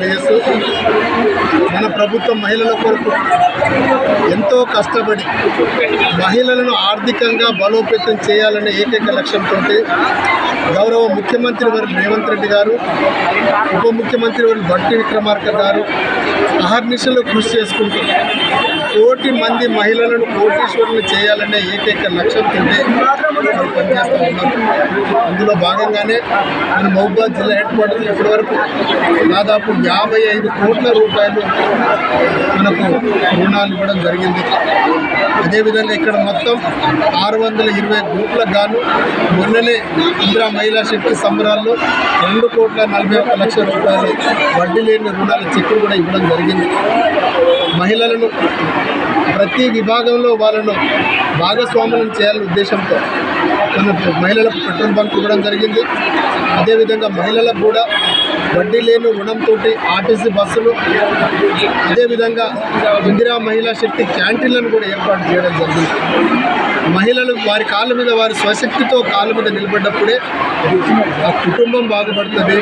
తెలియజేస్తూ మన ప్రభుత్వం మహిళల కొరకు ఎంతో కష్టపడి మహిళలను ఆర్థికంగా బలోపేతం చేయాలనే ఏకైక లక్ష్యంతో గౌరవ ముఖ్యమంత్రి వర్యులు రేవంత్ రెడ్డి గారు, ఉప ముఖ్యమంత్రి వర్యులు భట్టి విక్రమార్క గారు అహర్నిశలు కృషి చేసుకుంటూ కోటి మంది మహిళలను కోటీశ్వరులు చేయాలనే ఏకైక లక్ష్యంతో పనిచేస్తూ ఉన్నారు. అందులో భాగంగానే మన మహబూబాబాద్ జిల్లా హెడ్ క్వార్టర్లో ఇప్పటివరకు దాదాపు 55 కోట్ల రూపాయలు మనకు రుణాలు ఇవ్వడం జరిగింది. అదేవిధంగా ఇక్కడ మొత్తం 620 గ్రూపులకు గాను మొన్ననే ఇందిరా మహిళా శక్తి సంబరాల్లో 2,41,00,000 రూపాయలు వడ్డీ లేని రుణాల చెక్కులు కూడా ఇవ్వడం జరిగింది. మహిళలను ప్రతి విభాగంలో వాళ్ళను భాగస్వాములను చేయాలనే ఉద్దేశంతో మన మహిళలకు పెట్రోల్ బంక్ ఇవ్వడం జరిగింది. అదేవిధంగా మహిళలకు కూడా వడ్డీ లేని రుణంతో ఆర్టీసీ బస్సులు, అదేవిధంగా ఇందిరా మహిళా శక్తి క్యాంటీన్లను కూడా ఏర్పాటు చేయడం జరిగింది. మహిళలు వారి కాళ్ళ మీద వారి స్వశక్తితో కాళ్ళ మీద నిలబడ్డప్పుడే ఆ కుటుంబం బాగుపడుతుంది,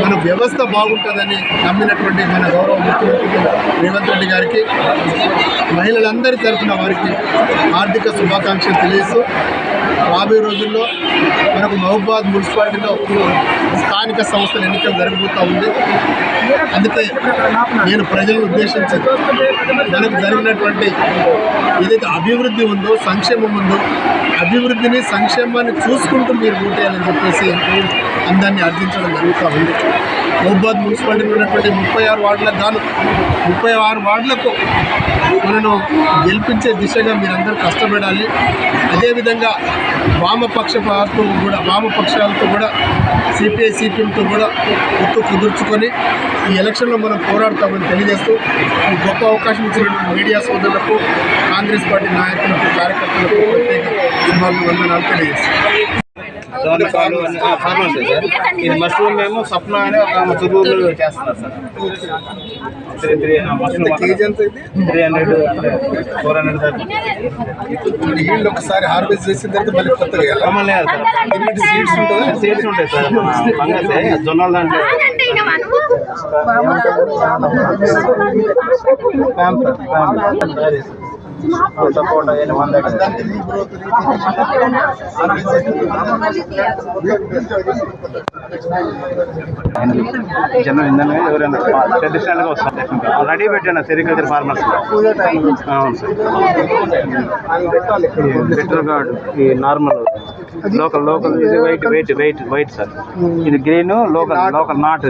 మన వ్యవస్థ బాగుంటుందని నమ్మినటువంటి మన గౌరవ ముఖ్యమంత్రి రేవంత్ రెడ్డి గారికి మహిళలందరి తరఫున వారికి ఆర్థిక శుభాకాంక్షలు తెలియజేస్తూ రాబోయే రోజుల్లో మనకు మహబూబాబాద్ మున్సిపాలిటీలో స్థానిక సంస్థల ఎన్నికలు జరగబోతూ ఉంది. అందుకే నేను ప్రజలను ఉద్దేశించి మనకు జరిగినటువంటి ఏదైతే అభివృద్ధి ఉందో, సంక్షేమం ఉందో, అభివృద్ధిని సంక్షేమాన్ని చూసుకుంటూ మీరు ఓటేయాలని చెప్పేసి అందరినీ అర్థించడం జరుగుతూ ఉంది. మహబూబాబాద్ మున్సిపాలిటీలో ఉన్నటువంటి 36 వార్డులకు గాను 36 వార్డులకు మనను గెలిపించే దిశగా మీరందరూ కష్టపడాలి. అదేవిధంగా వామపక్షాలతో కూడా సిపిఐ సిపిఎంతో కూడా ఒత్తు కుదుర్చుకొని ఈ ఎలక్షన్లో మనం పోరాడతామని తెలియజేస్తూ ఈ గొప్ప అవకాశం ఇచ్చినటువంటి మీడియా సోదరులకు, కాంగ్రెస్ పార్టీ నాయకులకు, కార్యకర్తలకు ప్రత్యేక శుభాభివందనాలు తెలియజేస్తాం. ఇది మష్రూమ్ మేము సప్న అని ఒక తుర్రూరులో చేస్తున్నారు సార్. కేజీ ఎంత ఇది? 300 400 వీళ్ళు ఒకసారి హార్వెస్ట్ చేసిన తర్వాత మళ్ళీ కొత్తగా సీడ్స్ ఉంటుంది, సీడ్స్ ఉంటాయి సార్. ఫంగస్ జొన్నల దాంట్లో సపోర్ట్ జనం ఇందనే ఎవరైనా ట్రెడిషనల్గా వస్తారు. ఆల్రెడీ పెట్టాను సెరికల్చర్ ఫార్మర్స్. అవును సార్. బెటర్ గార్డ్ ఈ నార్మల్ లోకల్ ఇది వైట్ సార్. ఇది green local not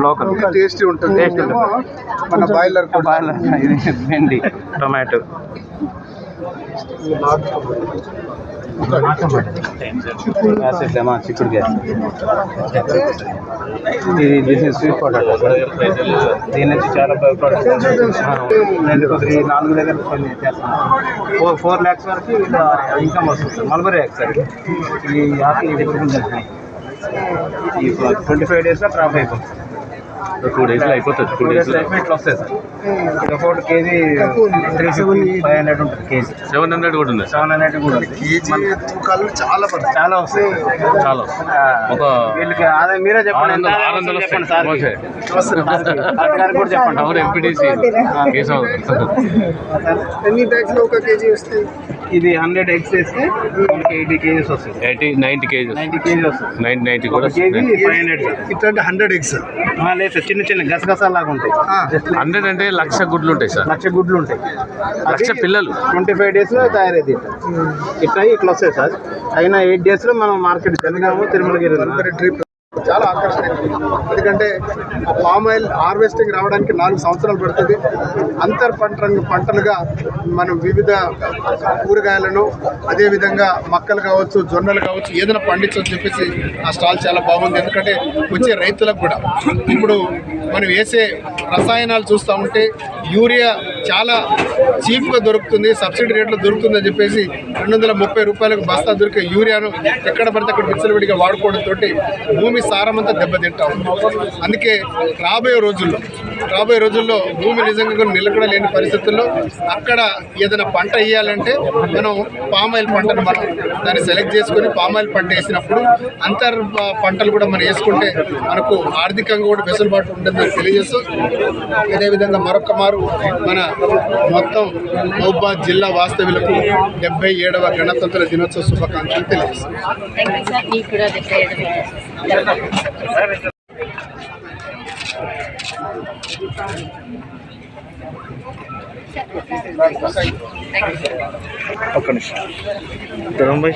local. Tasty ఉంటుంది. బాయిలర్ ఇది భెండి, టొమాటో, చిక్కుడుకాయ. ఇది స్వీట్ పొటాటో. దీని నుంచి చాలా నేను 4 దగ్గర 4 lakhs వరకు ఇన్కమ్ వస్తుంది. మల్బరీ యాక్స్ సార్. ఈ ఆకు ఇది 25 daysలో క్రాప్ అయిపోతుంది. 2 daysలో అయిపోతుంది. 2 daysలో ఇట్లా వస్తాయి సార్. ఇక్కడ 4 kg 500 ఉంటుంది. కేజీ 700 కూడా ఉంది. 700 కూడా ఉంది. తూకాలు చాలా వస్తాయి. చాలా ఒక వీళ్ళకి ఆదాయం మీరే చెప్పండి. 600 చెప్పండి సార్. గారికి కూడా చెప్పండి. ఎవరు ఎంపీటీసీ ఎన్ని బ్యాగ్స్లో 1 kg వస్తాయి? ఇది 100 eggs వేస్తే 80 kgs వస్తుంది. 90 kgs వస్తుంది. 90 కూడా 500. ఇట్లాంటి 100 eggs లేదు సార్. చిన్న గసగసాలాగా ఉంటాయి. 100 అంటే 1,00,000 గుడ్లు ఉంటాయి సార్. 1,00,000 గుడ్లు ఉంటాయి. 1,00,000 పిల్లలు 25 daysలో తయారైంది. ఇట్లా వస్తాయి సార్. అయినా 8 daysలో మనం మార్కెట్ జనగామ తిరుమలగిరి ట్రిప్ చాలా ఆకర్షణీయం. ఎందుకంటే ఆ పామ్ ఆయిల్ హార్వెస్టింగ్ రావడానికి 4 సంవత్సరాలు పడుతుంది. అంతర్ పంటలుగా మనం వివిధ కూరగాయలను, అదేవిధంగా మక్కలు కావచ్చు, జొన్నలు కావచ్చు, ఏదైనా పండించని చెప్పేసి ఆ స్టాల్ చాలా బాగుంది. ఎందుకంటే వచ్చే రైతులకు కూడా ఇప్పుడు మనం వేసే రసాయనాలు చూస్తూ ఉంటే యూరియా చాలా చీప్గా దొరుకుతుంది, సబ్సిడీ రేట్లో దొరుకుతుందని చెప్పేసి 230 రూపాయలకు బస్తా దొరికే యూరియాను ఎక్కడ పడితే అక్కడ విచ్చలవిడిగా వాడుకోవడంతో భూమి సారం అంతా దెబ్బతింటా ఉంది. అందుకే రాబోయే రోజుల్లో రాబోయే రోజుల్లో భూమి నిజంగా నిలకడ లేని పరిస్థితుల్లో అక్కడ ఏదైనా పంట వేయాలంటే మనం పామాయిల్ పంటను మనం దాన్ని సెలెక్ట్ చేసుకొని పామాయిల్ పంట వేసినప్పుడు అంతర్ పంటలు కూడా మనం వేసుకుంటే మనకు ఆర్థికంగా కూడా వెసులుబాటు ఉంటుందని తెలియజేస్తూ అదేవిధంగా మరొక మారు మన మొత్తం మహబూబాబాద్ జిల్లా వాస్తవ్యులకు 77వ గణతంత్ర దినోత్సవ శుభాకాంక్షలు తెలియజేస్తాను. ఒక్క నిమిషం తొంభై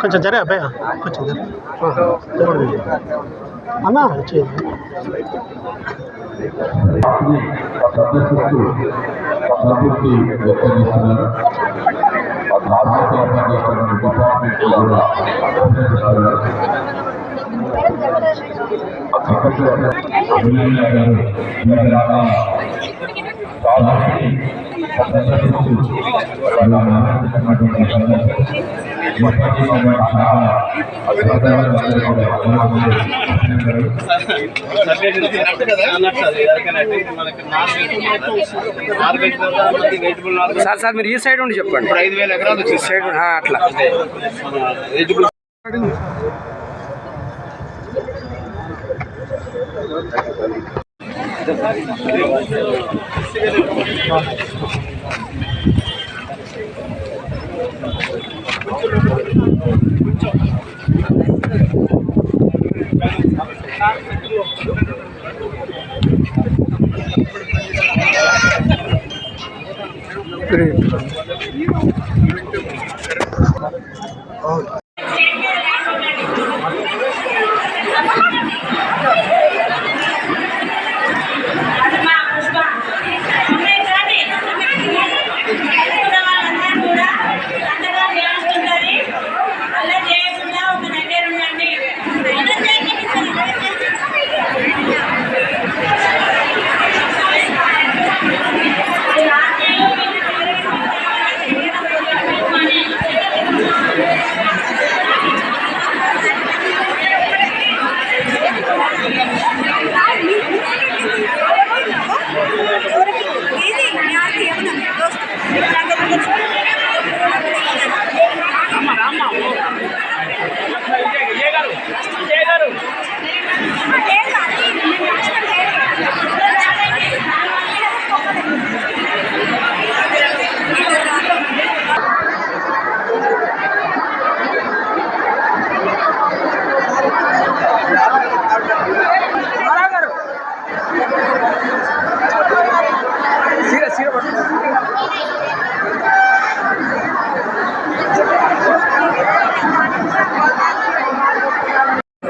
కొంచెం జరే అబ్బాయి కొంచెం అన్నా సార్ మీరు ఈ సైడ్ ఉండి చెప్పండి. 5,000 ఎకరాలు వచ్చి సైడ్ అట్లా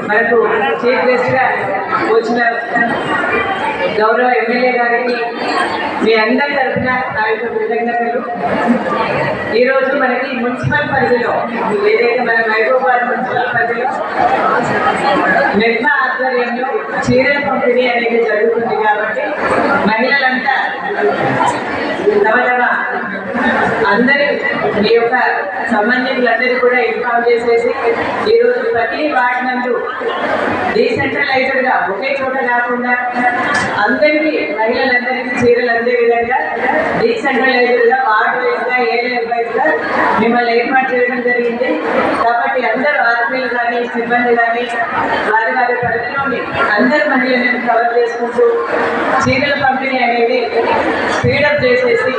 మనకు చీఫ్ గెస్ట్గా వచ్చిన గౌరవ ఎమ్మెల్యే గారికి మీ అందరి తరఫున నా యొక్క కృతజ్ఞతలు. ఈరోజు మనకి మున్సిపల్ పరిధిలో ఏదైతే మన మహబూబాబాద్ మున్సిపల్ పరిధిలో మెట్మా ఆధ్వర్యంలో చీరల పంపిణీ అనేది జరుగుతుంది కాబట్టి మహిళలంతా తమ అందరూ మీ యొక్క సంబంధికులందరూ కూడా ఇన్ఫార్మ్ చేసేసి ఈరోజు ప్రతి వార్డు నందు డీసెంట్రలైజ్డ్గా ఒకే చోట కాకుండా అందరికీ మహిళలందరికీ చీరలు అందే విధంగా డీసెంట్రలైజ్డ్గా వార్డు వైజ్గా ఏరియా వైజ్గా మిమ్మల్ని ఏర్పాటు చేయడం జరిగింది. కాబట్టి అందరూ ఆర్మీలు కానీ సిబ్బంది కానీ వారి వారి పరిధిలోని అందరు మహిళలను కవర్ చేసుకుంటూ చీరల పంపిణీ అనేది స్పీడప్ చేసేసి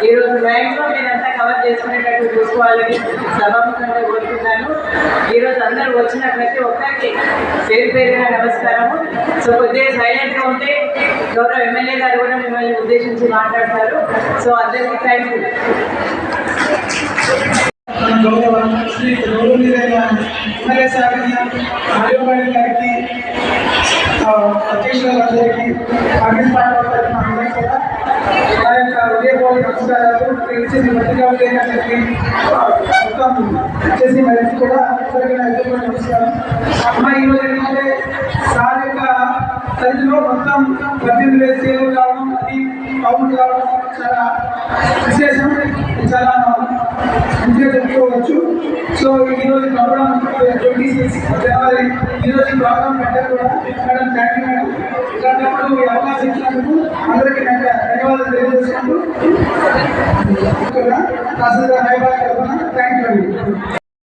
ఈరోజు మ్యాక్సిమం నేనంతా కవర్ చేసుకునేటట్టు చూసుకోవాలని సభాముఖంగా కోరుతున్నాను. ఈరోజు అందరూ వచ్చిన ప్రతి ఒక్కరికి పేరు పేరున నమస్కారము. సో కొద్దిగా సైలెంట్గా ఉంటే గౌరవ ఎమ్మెల్యే గారు కూడా మిమ్మల్ని ఉద్దేశించి మాట్లాడతారు. సో అందరికీ థ్యాంక్ యూ. ఎమ్మెల్యే సార్కి ఆర్యోపాటి గారికి అధ్యక్షులందరికీ కాంగ్రెస్ పార్టీ అందరికీ కూడా నా యొక్క హృదయపూర్వక నమస్కారాలు. తెలిసింది పత్రికా విలేకరులకి మొత్తం వచ్చేసి మరి కూడా అందరికీ నా హృదయపూర్వక నమస్కారం. అమ్మ ఈరోజు ఏంటంటే సార్ యొక్క చరిత్రలో మొత్తం 18,000 సేవలు కావడం, అది కౌంట్ కావడం చాలా విశేషం, చాలా మంచిగా చెప్పుకోవచ్చు. సో ఈరోజు ప్రోగ్రామ్ 26 జనవరి ఈరోజు ప్రోగ్రామ్ పెట్టారు కూడా. Madam thank you madam. ఇలాంటప్పుడు ఈ అవకాశం ఇచ్చినందుకు అందరికీ ధన్యవాదాలు తెలియజేసుకుంటూ తహసీల్దార్ హైదరాబాద్ తరఫున థ్యాంక్ యూ అండి.